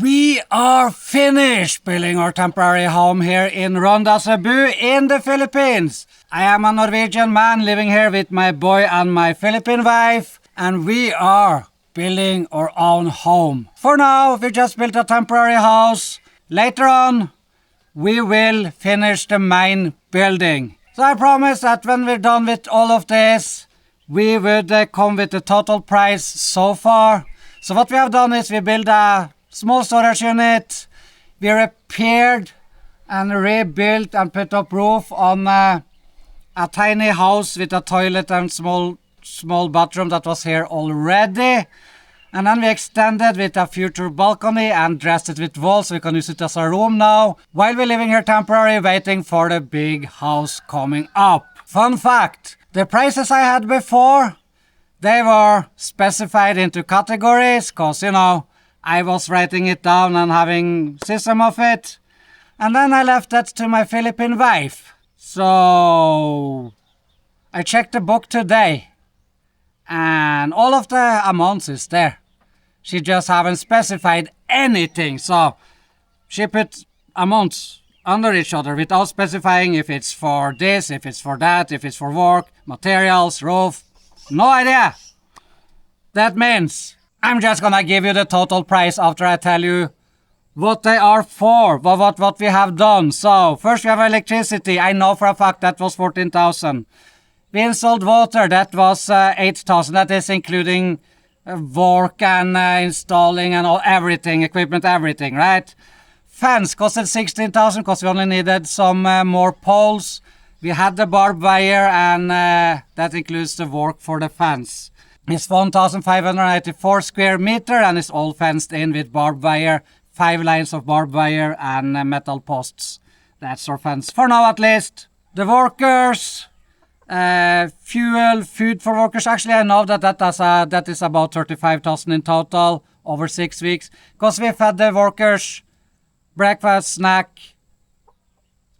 We are finished building our temporary home here in Ronda, Cebu in the Philippines. I am a Norwegian man living here with my boy and my Philippine wife, and we are building our own home. For now, we just built a temporary house. Later on, we will finish the main building. So I promise that when we're done with all of this, we would come with the total price so far. So what we have done is we built a small storage unit. We repaired and rebuilt and put up roof on a tiny house with a toilet and small bathroom that was here already. And then we extended with a future balcony and dressed it with walls so we can use it as a room now, while we're living here temporarily waiting for the big house coming up. Fun fact, the prices I had before, they were specified into categories, cause I was writing it down and having system of it. And then I left that to my Philippine wife. So I checked the book today and all of the amounts is there. She just haven't specified anything. So she put amounts under each other without specifying if it's for this, if it's for that, if it's for work, materials, roof. No idea. That means I'm just gonna give you the total price after I tell you what they are for, what we have done. So first we have electricity. I know for a fact that was 14,000. We installed water. That was 8,000. That is including work and installing and everything, equipment, everything, right? Fence costed 16,000 because we only needed some more poles. We had the barbed wire and that includes the work for the fence. It's 1,584 square meter and it's all fenced in with barbed wire, 5 lines of barbed wire and metal posts. That's our fence for now at least. The workers, fuel, food for workers. Actually, I know that is about 35,000 in total over 6 weeks because we fed the workers breakfast, snack,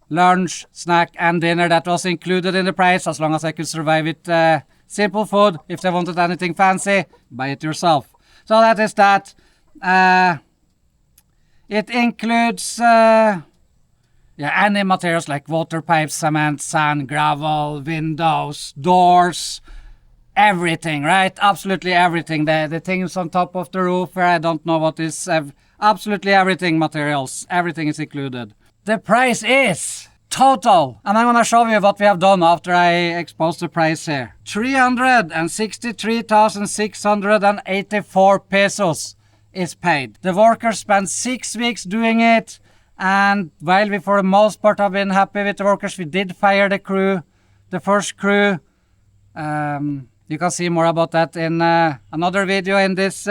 lunch, snack and dinner. That was included in the price as long as I could survive with simple food. If they wanted anything fancy, buy it yourself. So that is that. It includes any materials like water pipes, cement, sand, gravel, windows, doors, everything, right? Absolutely everything. The things on top of the roof where I don't know what is, absolutely everything, materials, everything is included. The price is total, and I'm gonna show you what we have done after I expose the price here. 363,684 pesos is paid. The workers spent 6 weeks doing it, and while we for the most part have been happy with the workers, we did fire the crew, the first crew. You can see more about that in another video in this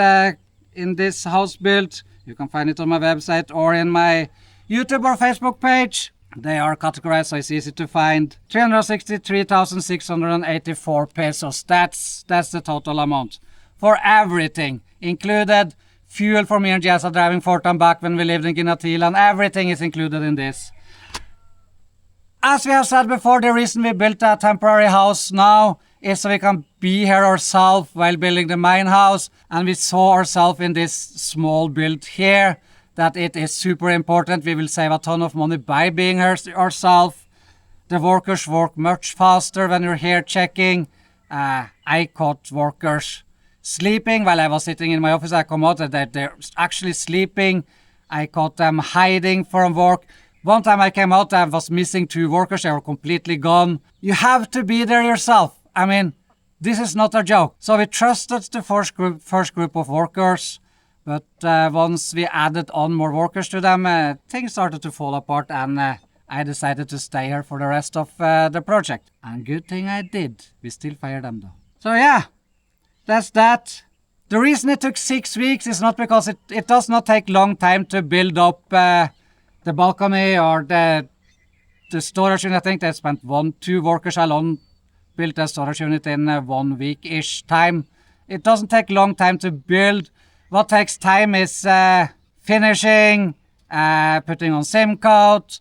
house build. You can find it on my website or in my YouTube or Facebook page. They are categorized, so it's easy to find. 363,684 pesos. That's the total amount for everything, included fuel for me and Jessa driving forth and back when we lived in Ginatilan. Everything is included in this. As we have said before, the reason we built a temporary house now is so we can be here ourselves while building the main house, and we saw ourselves in this small build here. That it is super important. We will save a ton of money by being here ourselves. The workers work much faster when you're here checking. I caught workers sleeping while I was sitting in my office. I come out and they're actually sleeping. I caught them hiding from work. One time I came out, I was missing 2 workers. They were completely gone. You have to be there yourself. I mean, this is not a joke. So we trusted the first group of workers. But once we added on more workers to them, things started to fall apart, and I decided to stay here for the rest of the project. And good thing I did. We still fire them though. So yeah, that's that. The reason it took 6 weeks is not because it does not take long time to build up the balcony or the storage unit. I think they spent 2 workers alone built a storage unit in 1 week-ish time. It doesn't take long time to build. What takes time is finishing, putting on SIM coat,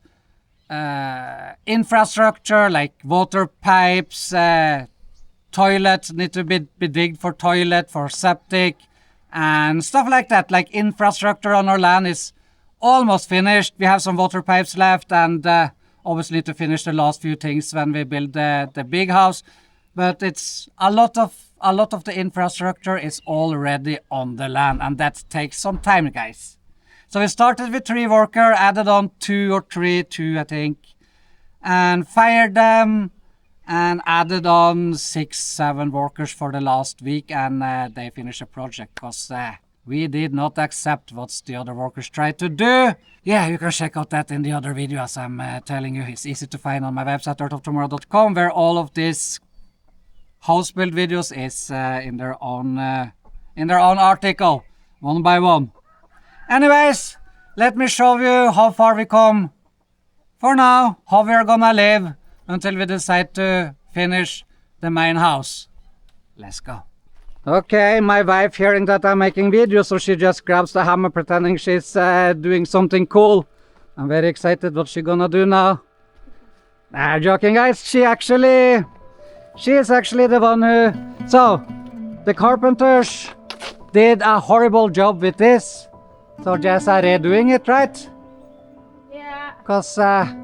infrastructure like water pipes, toilets need to be digged for toilet, for septic, and stuff like that. Like infrastructure on our land is almost finished. We have some water pipes left, and obviously to finish the last few things when we build the big house. But it's a lot of the infrastructure is already on the land, and that takes some time, guys. So we started with 3 workers, added on 2 I think, and fired them, and added on 6-7 workers for the last week, and they finished the project because we did not accept what the other workers tried to do. Yeah, you can check out that in the other video, as I'm telling you. It's easy to find on my website, earthoftomorrow.com, where all of these house build videos is in their own article, one by one. Anyways, let me show you how far we come for now, how we are gonna live until we decide to finish the main house. Let's go. Okay, my wife hearing that I'm making videos, so she just grabs the hammer pretending she's doing something cool. I'm very excited what she's gonna do now. Nah, joking guys, she is actually the one who... So, the carpenters did a horrible job with this. So Jessa redoing it, right? Yeah. Because I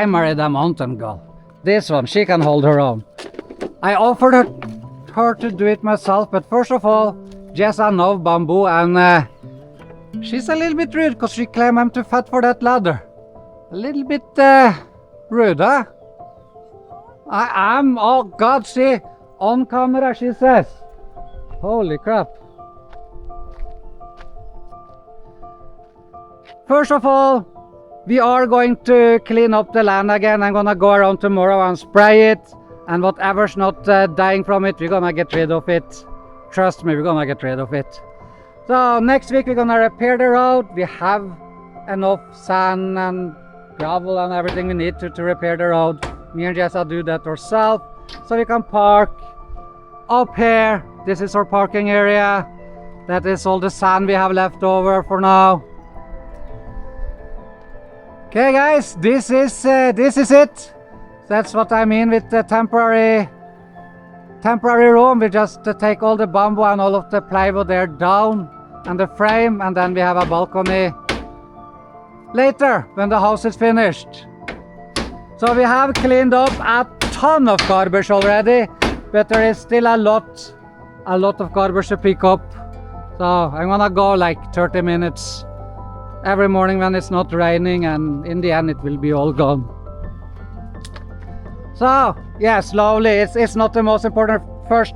married a mountain girl. This one, she can hold her own. I offered her to do it myself, but first of all, Jessa knows bamboo, and she's a little bit rude because she claims I'm too fat for that ladder. A little bit rude, huh? I am, oh God, see, on camera she says. Holy crap. First of all, we are going to clean up the land again. I'm gonna go around tomorrow and spray it, and whatever's not dying from it, we're gonna get rid of it. Trust me, we're gonna get rid of it. So next week we're gonna repair the road. We have enough sand and gravel and everything we need to repair the road. Me and Jessa do that ourselves, so we can park up here. This is our parking area. That is all the sand we have left over for now. Okay guys, this is it. That's what I mean with the temporary room. We just take all the bamboo and all of the plywood there down, and the frame, and then we have a balcony later when the house is finished. So we have cleaned up a ton of garbage already, but there is still a lot of garbage to pick up. So I'm gonna go like 30 minutes every morning when it's not raining, and in the end it will be all gone. So yeah, slowly, it's not the most important first,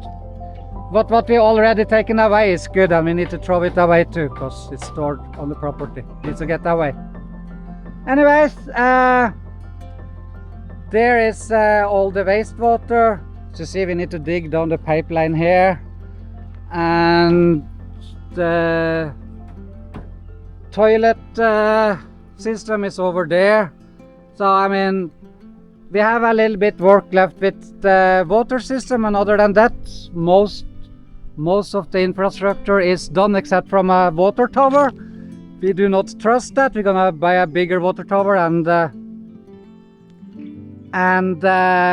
but what we already taken away is good, and we need to throw it away too because it's stored on the property. It needs to get away. Anyways, there is all the wastewater. So see, we need to dig down the pipeline here, and the toilet system is over there. So I mean, we have a little bit work left with the water system, and other than that, most of the infrastructure is done except from a water tower. We do not trust that. We're gonna buy a bigger water tower and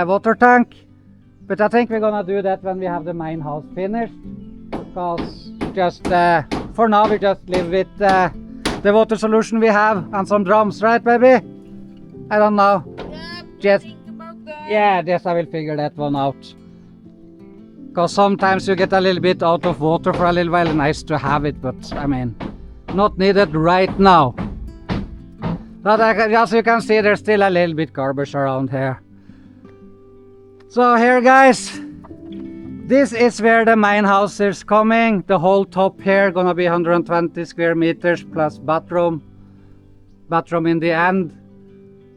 water tank, but I think we're gonna do that when we have the main house finished, because just for now we just live with the water solution we have and some drums, right baby? I don't know. Just think about that. yeah, yes, I will figure that one out, because sometimes you get a little bit out of water for a little while. Nice to have it, but I mean, not needed right now. But as you can see, there's still a little bit garbage around here. So here guys, this is where the main house is coming. The whole top here gonna be 120 square meters plus bathroom in the end.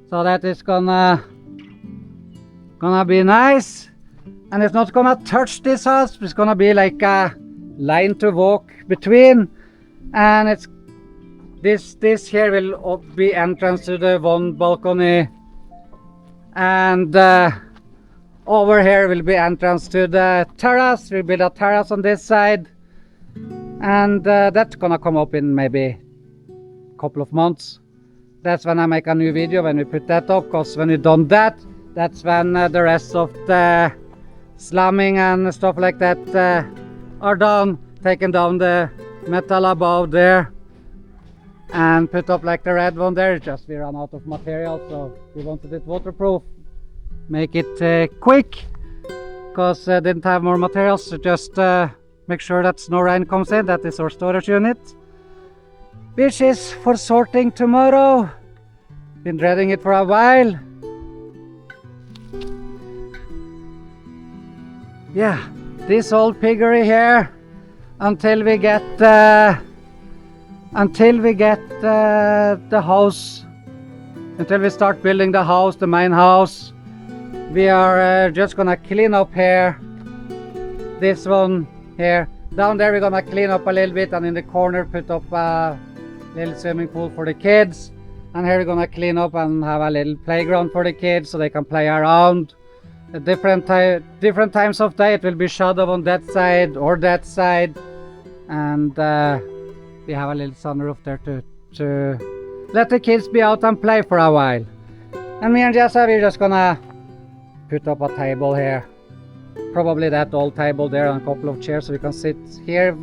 So that is gonna be nice, and it's not gonna touch this house. It's gonna be like a line to walk between, and it's this here will be entrance to the one balcony, and over here will be entrance to the terrace. We'll build a terrace on this side, and that's gonna come up in maybe a couple of months. That's when I make a new video, when we put that up, because when we've done that, that's when the rest of the slamming and stuff like that are done, taking down the metal above there and put up like the red one there. Just we ran out of material, so we wanted it waterproof. Make it quick, because didn't have more materials, so just make sure that no rain comes in. That is our storage unit, which is for sorting tomorrow. Been dreading it for a while. Yeah, this old piggery here until we get the house, until we start building the house, the main house. We are just gonna clean up here, this one here. Down there we're gonna clean up a little bit, and in the corner put up a little swimming pool for the kids. And here we're gonna clean up and have a little playground for the kids so they can play around. At different times of day it will be shadow on that side or that side. And we have a little sunroof there to let the kids be out and play for a while. And me and Jessa, we're just gonna put up a table here. Probably that old table there and a couple of chairs so we can sit here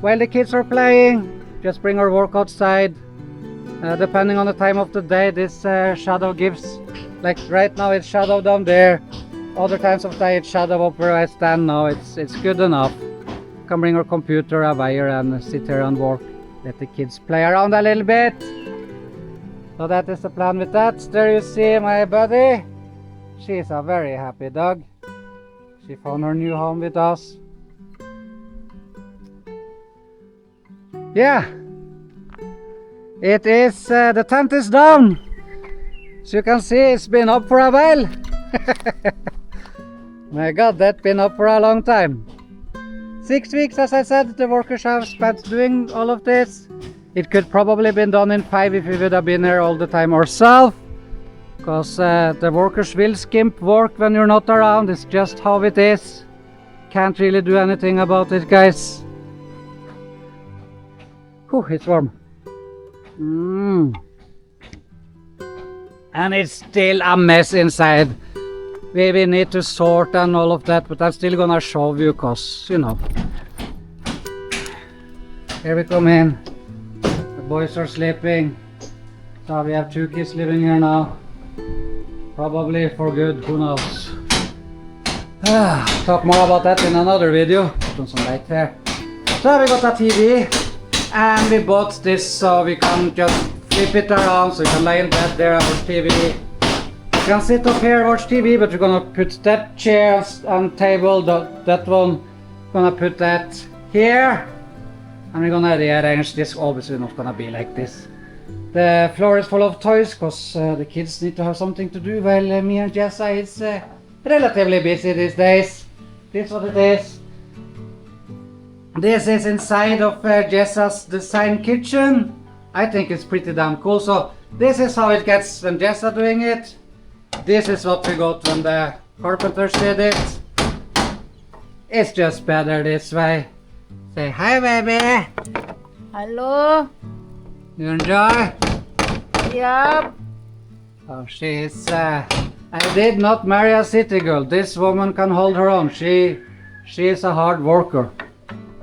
while the kids are playing. Just bring our work outside. Depending on the time of the day, this shadow gives, like right now it's shadow down there. Other times of day it's shadow up where I stand now. It's good enough. Can bring our computer, a wire, and sit here and work. Let the kids play around a little bit. So that is the plan with that. There you see my buddy. She's a very happy dog. She found her new home with us. Yeah. It is, the tent is down. So you can see it's been up for a while. My God, that's been up for a long time. 6 weeks, as I said, the workers have spent doing all of this. It could probably been done in 5 if we would have been here all the time ourselves. Because the workers will skimp work when you're not around. It's just how it is. Can't really do anything about it, guys. Whew, it's warm. And it's still a mess inside. We need to sort and all of that, but I'm still gonna show you, cause you know. Here we come in. The boys are sleeping. So we have 2 kids living here now. Probably for good, who knows. Talk more about that in another video. Put on some light here. So we got a TV. And we bought this so we can just flip it around so you can lay in bed there and watch TV. You can sit up here and watch TV, but we're gonna put that chair and table, that one, gonna put that here. And we're gonna rearrange this. Obviously not gonna be like this. The floor is full of toys because the kids need to have something to do while me and Jessa is relatively busy these days. This is what it is. This is inside of Jessa's design kitchen. I think it's pretty damn cool. So this is how it gets when Jessa doing it. This is what we got when the carpenters did it. It's just better this way. Say hi, baby. Hello. You enjoy? Yep. Oh, she's I did not marry a city girl. This woman can hold her own. She is a hard worker.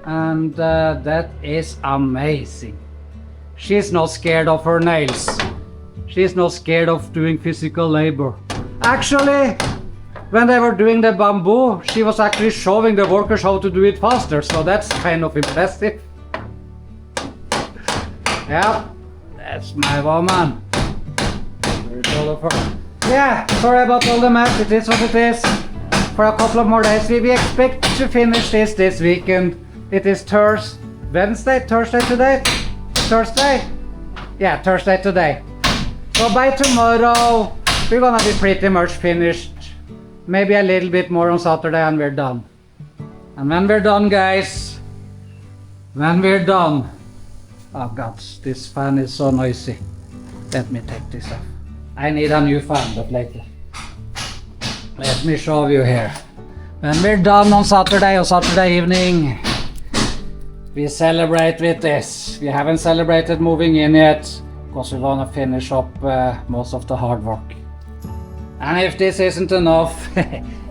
And that is amazing. She's not scared of her nails. She's not scared of doing physical labor. Actually, when they were doing the bamboo, she was actually showing the workers how to do it faster, so that's kind of impressive. Yeah, that's my woman. Yeah, sorry about all the mess. It is what it is. For a couple of more days, we expect to finish this weekend. It is Thursday today? Thursday? Yeah, Thursday today. So by tomorrow, we're gonna be pretty much finished. Maybe a little bit more on Saturday and we're done. And when we're done, guys, oh God, this fan is so noisy. Let me take this off. I need a new fan, but later. Let me show you here. When we're done on Saturday evening, we celebrate with this. We haven't celebrated moving in yet because we want to finish up most of the hard work. And if this isn't enough,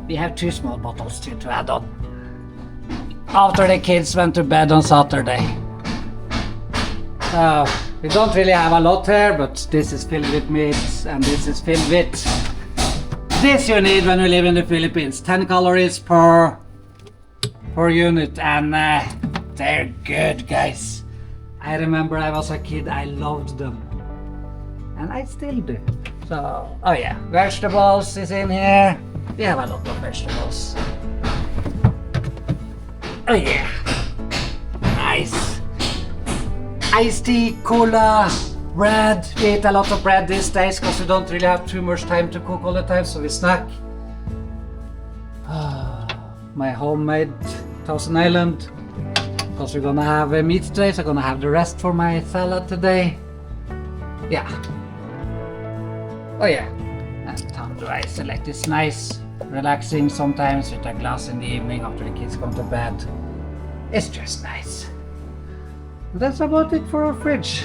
we have 2 small bottles to add on. After the kids went to bed on Saturday. We don't really have a lot here, but this is filled with meat and this is filled with this you need when you live in the Philippines. 10 calories per unit, and they're good, guys. I remember I was a kid, I loved them. And I still do. So, oh yeah, vegetables is in here. We have a lot of vegetables. Oh yeah, nice. Iced tea, cola, bread. We eat a lot of bread these days because we don't really have too much time to cook all the time, so we snack. My homemade Thousand Island, because we're gonna have meat today, so I'm gonna have the rest for my salad today. Yeah. Oh yeah, and tandoori is like this nice, relaxing sometimes with a glass in the evening after the kids come to bed. It's just nice. That's about it for our fridge.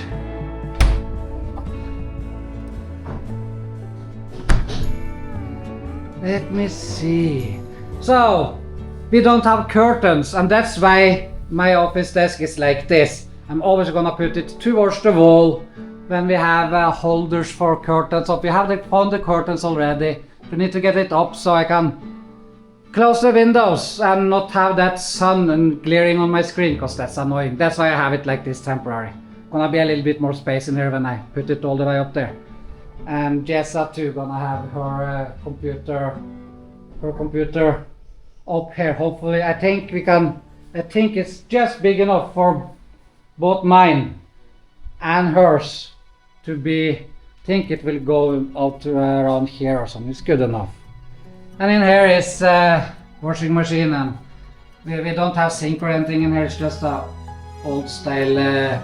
Let me see. So, we don't have curtains, and that's why my office desk is like this. I'm always gonna put it towards the wall when we have holders for curtains up. We have found the curtains already. We need to get it up so I can close the windows and not have that sun and glaring on my screen, because that's annoying. That's why I have it like this temporary. Gonna be a little bit more space in here when I put it all the way up there. And Jessa too, gonna have her computer up here. Hopefully, I think it's just big enough for both mine and hers to be, I think it will go out to around here or something. It's good enough. And in here is washing machine, and we don't have sink or anything in here. It's just a old style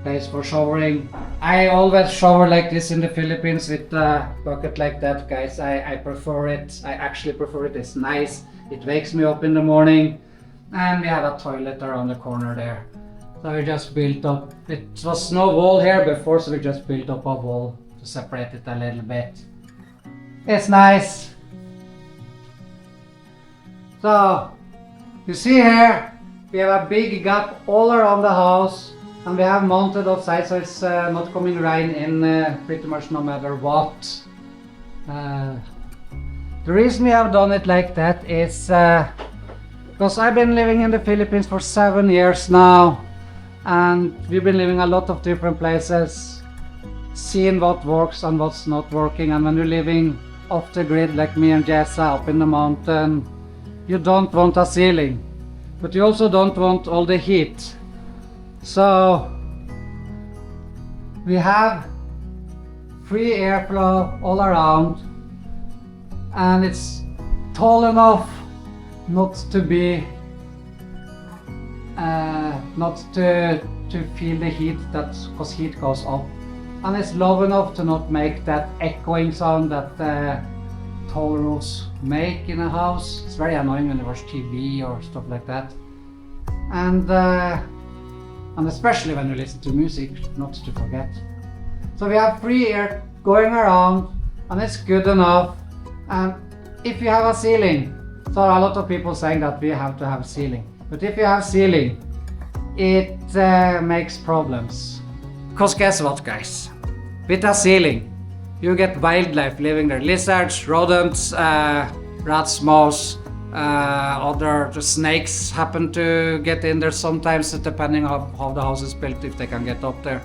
place for showering. I always shower like this in the Philippines with a bucket like that, guys. I prefer it. I actually prefer it. It's nice. It wakes me up in the morning. And we have a toilet around the corner there. So we just built up, it was no wall here before, so we just built up a wall to separate it a little bit. It's nice. So, you see here, we have a big gap all around the house, and we have mounted outside, so it's not coming rain in pretty much no matter what. The reason we have done it like that is because I've been living in the Philippines for 7 years now, and we've been living a lot of different places, seeing what works and what's not working. And when you're living off the grid like me and Jessa up in the mountain, you don't want a ceiling, but you also don't want all the heat. So we have free airflow all around, and it's tall enough not to be not to feel the heat, because heat goes up, and it's low enough to not make that echoing sound that tall roofs make in a house. It's very annoying when you watch TV or stuff like that, and especially when you listen to music, not to forget. So we have free air going around, and it's good enough. And if you have a ceiling, so a lot of people saying that we have to have a ceiling, but if you have ceiling, it makes problems. Cause guess what, guys? With a ceiling, you get wildlife living there. Lizards, rodents, rats, mouse, other snakes happen to get in there sometimes, depending on how the house is built, if they can get up there.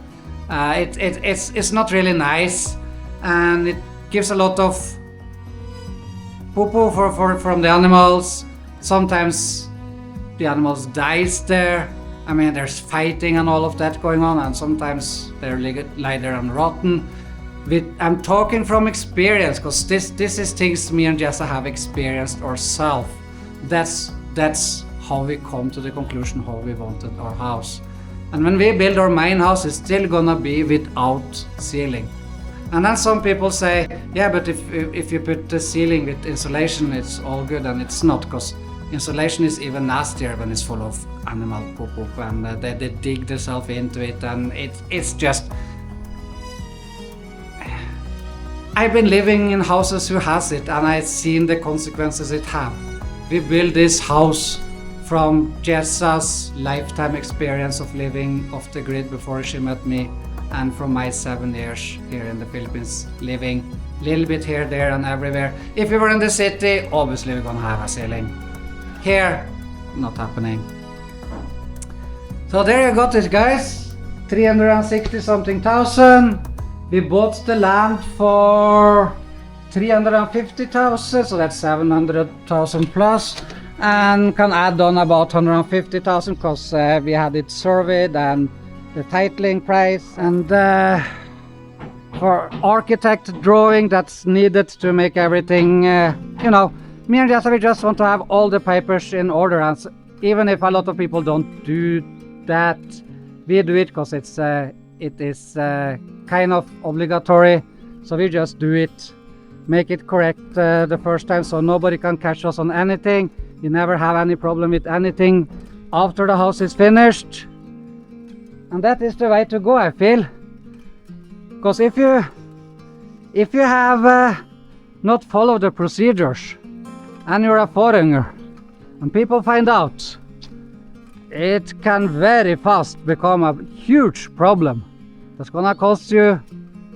It's not really nice, and it gives a lot of poo-poo from the animals. Sometimes the animals dies there. I mean, there's fighting and all of that going on, and sometimes they're lie there and rotten. I'm talking from experience, because this is things me and Jessa have experienced ourselves. That's how we come to the conclusion how we wanted our house. And when we build our main house, it's still gonna be without ceiling. And then some people say, yeah, but if you put the ceiling with insulation, it's all good, and it's not, because insulation is even nastier when it's full of animal poop, and they dig themselves into it, and it's just... I've been living in houses who has it, and I've seen the consequences it have. We built this house from Jessa's lifetime experience of living off the grid before she met me, and from my 7 years here in the Philippines, living a little bit here, there and everywhere. If we were in the city, obviously we're gonna have a ceiling. Here, not happening. So there you got it, guys. 360 something thousand. We bought the land for 350,000, so that's 700,000 plus, and can add on about 150,000 because we had it surveyed and the titling price, and for architect drawing that's needed to make everything, you know, me and Jessa, we just want to have all the papers in order, and even if a lot of people don't do that, we do it because it is kind of obligatory, so we just do it, make it correct the first time, so nobody can catch us on anything. You never have any problem with anything after the house is finished, and that is the way to go, I feel. Because if you have not followed the procedures and you're a foreigner and people find out, it can very fast become a huge problem that's gonna cost you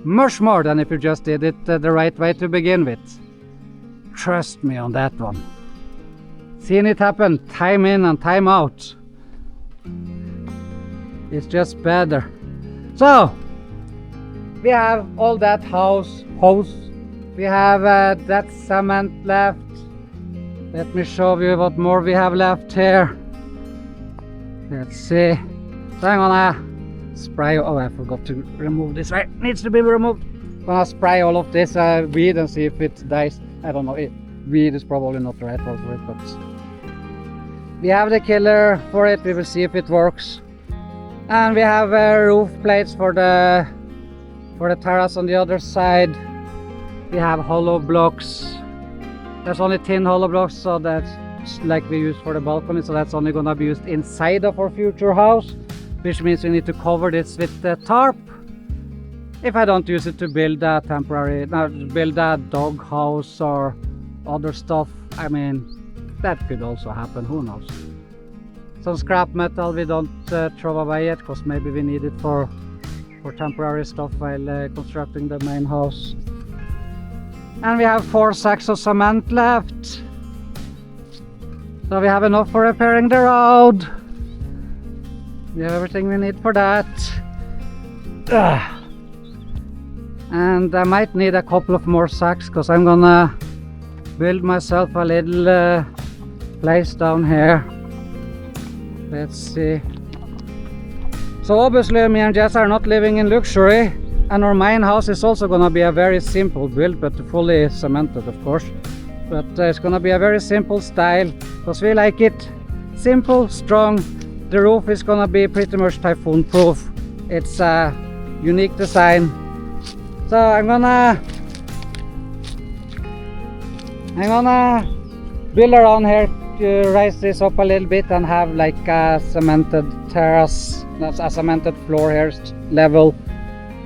much more than if you just did it the right way to begin with. Trust me on that one. Seeing it happen time in and time out, it's just better. So we have all that house, we have that cement left. Let me show you what more we have left here. Let's see. So I'm gonna spray, oh I forgot to remove this, right, needs to be removed. I'm gonna spray all of this weed and see if it dies. I don't know, weed is probably not the right word for it, but we have the killer for it, we will see if it works. And we have roof plates for the terrace on the other side. We have hollow blocks. There's only thin hollow blocks, so that's like we use for the balcony, so that's only gonna be used inside of our future house, which means we need to cover this with the tarp. If I don't use it to build a build a dog house or other stuff, I mean, that could also happen, who knows. Some scrap metal we don't throw away yet, because maybe we need it for temporary stuff while constructing the main house. And we have 4 sacks of cement left, so we have enough for repairing the road. We have everything we need for that. And I might need a couple of more sacks because I'm gonna build myself a little place down here. Let's see. So obviously me and Jess are not living in luxury, and our main house is also gonna be a very simple build, but fully cemented of course. But it's gonna be a very simple style because we like it simple, strong. The roof is gonna be pretty much typhoon proof. It's a unique design. So I'm gonna build around here to raise this up a little bit and have like a cemented terrace, that's a cemented floor here level,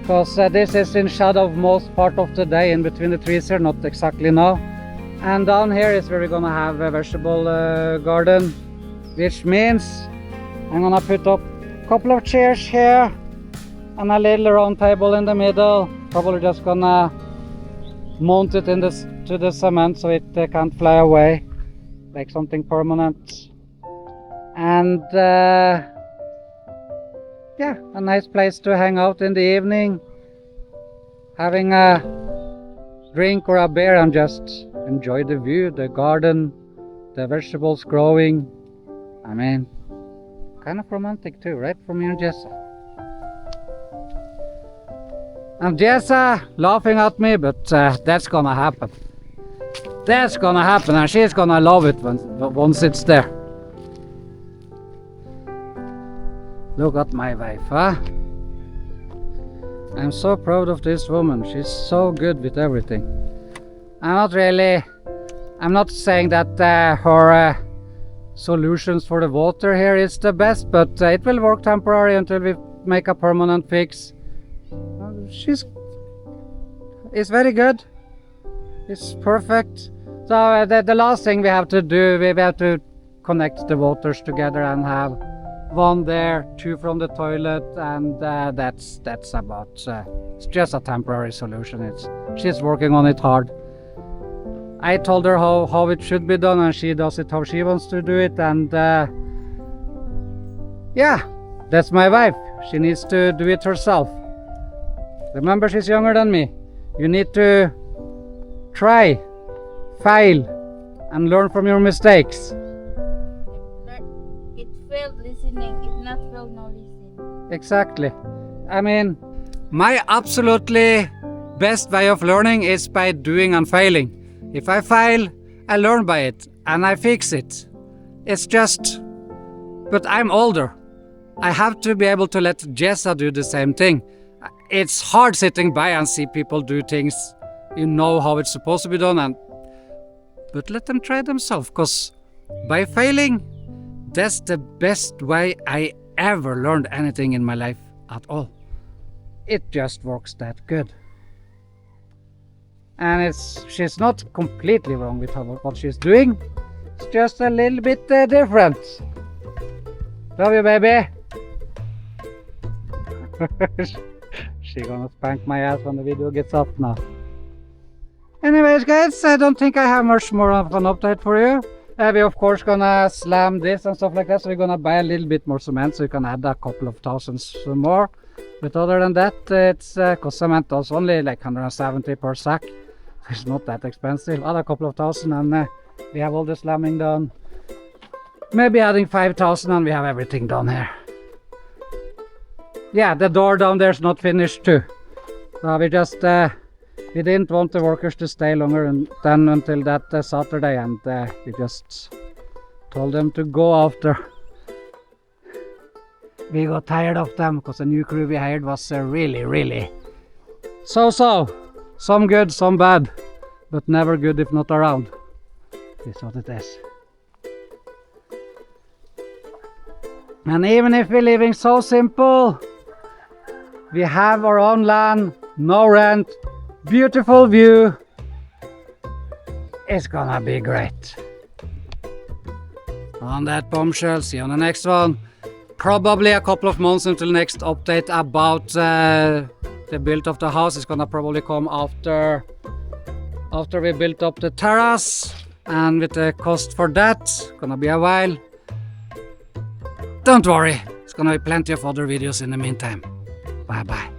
because this is in shadow most part of the day in between the trees here, not exactly now. And down here is where we're gonna have a vegetable garden, which means I'm gonna put up a couple of chairs here and a little round table in the middle. Probably just gonna mount it to the cement so it can't fly away, like something permanent. And yeah, a nice place to hang out in the evening, having a drink or a beer and just enjoy the view, the garden, the vegetables growing. I mean, kind of romantic too, right, for me and Jessa. And Jessa laughing at me, but that's gonna happen. That's gonna happen, and she's gonna love it once it's there. Look at my wife, huh? I'm so proud of this woman. She's so good with everything. I'm not saying that her solutions for the water here is the best, but it will work temporary until we make a permanent fix. It's very good. It's perfect. So the last thing we have to do, we have to connect the voters together and have one there, two from the toilet, and that's about. It's just a temporary solution. She's working on it hard. I told her how it should be done, and she does it how she wants to do it. And yeah, that's my wife. She needs to do it herself. Remember, she's younger than me. You need to try, fail, and learn from your mistakes. It failed listening. It not failed no listening. Exactly. I mean, my absolutely best way of learning is by doing and failing. If I fail, I learn by it and I fix it. It's just, but I'm older. I have to be able to let Jessa do the same thing. It's hard sitting by and see people do things, you know how it's supposed to be done, but let them try themselves, because by failing, that's the best way I ever learned anything in my life at all. It just works that good. And she's not completely wrong with what she's doing. It's just a little bit different. Love you, baby. She's gonna spank my ass when the video gets up now. Anyways, guys, I don't think I have much more of an update for you. We're of course gonna slam this and stuff like that, so we're gonna buy a little bit more cement so you can add a couple of thousands more. But other than that, it's because cement is only like 170 per sack. It's not that expensive. Add a couple of thousand and we have all the slamming done. Maybe adding 5,000 and we have everything done here. Yeah, the door down there is not finished too. So we just we didn't want the workers to stay longer than until that Saturday, and we just told them to go after. We got tired of them because the new crew we hired was really so. Some good, some bad, but never good if not around. This is what it is. And even if we're living so simple, we have our own land, no rent, beautiful view. It's gonna be great. On that bombshell, see you on the next one. Probably a couple of months until next update about the build of the house. Is gonna probably come after we built up the terrace, and with the cost for that, gonna be a while. Don't worry, it's gonna be plenty of other videos in the meantime. Bye bye.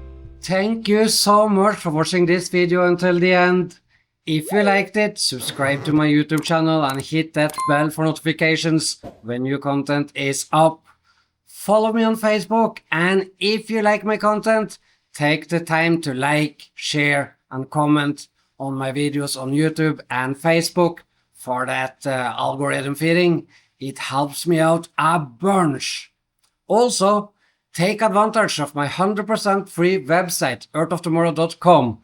Thank you so much for watching this video until the end. If you liked it, subscribe to my YouTube channel and hit that bell for notifications when new content is up. Follow me on Facebook, and if you like my content, take the time to like, share and comment on my videos on YouTube and Facebook for that algorithm feeding. It helps me out a bunch. Also, take advantage of my 100% free website, earthoftomorrow.com.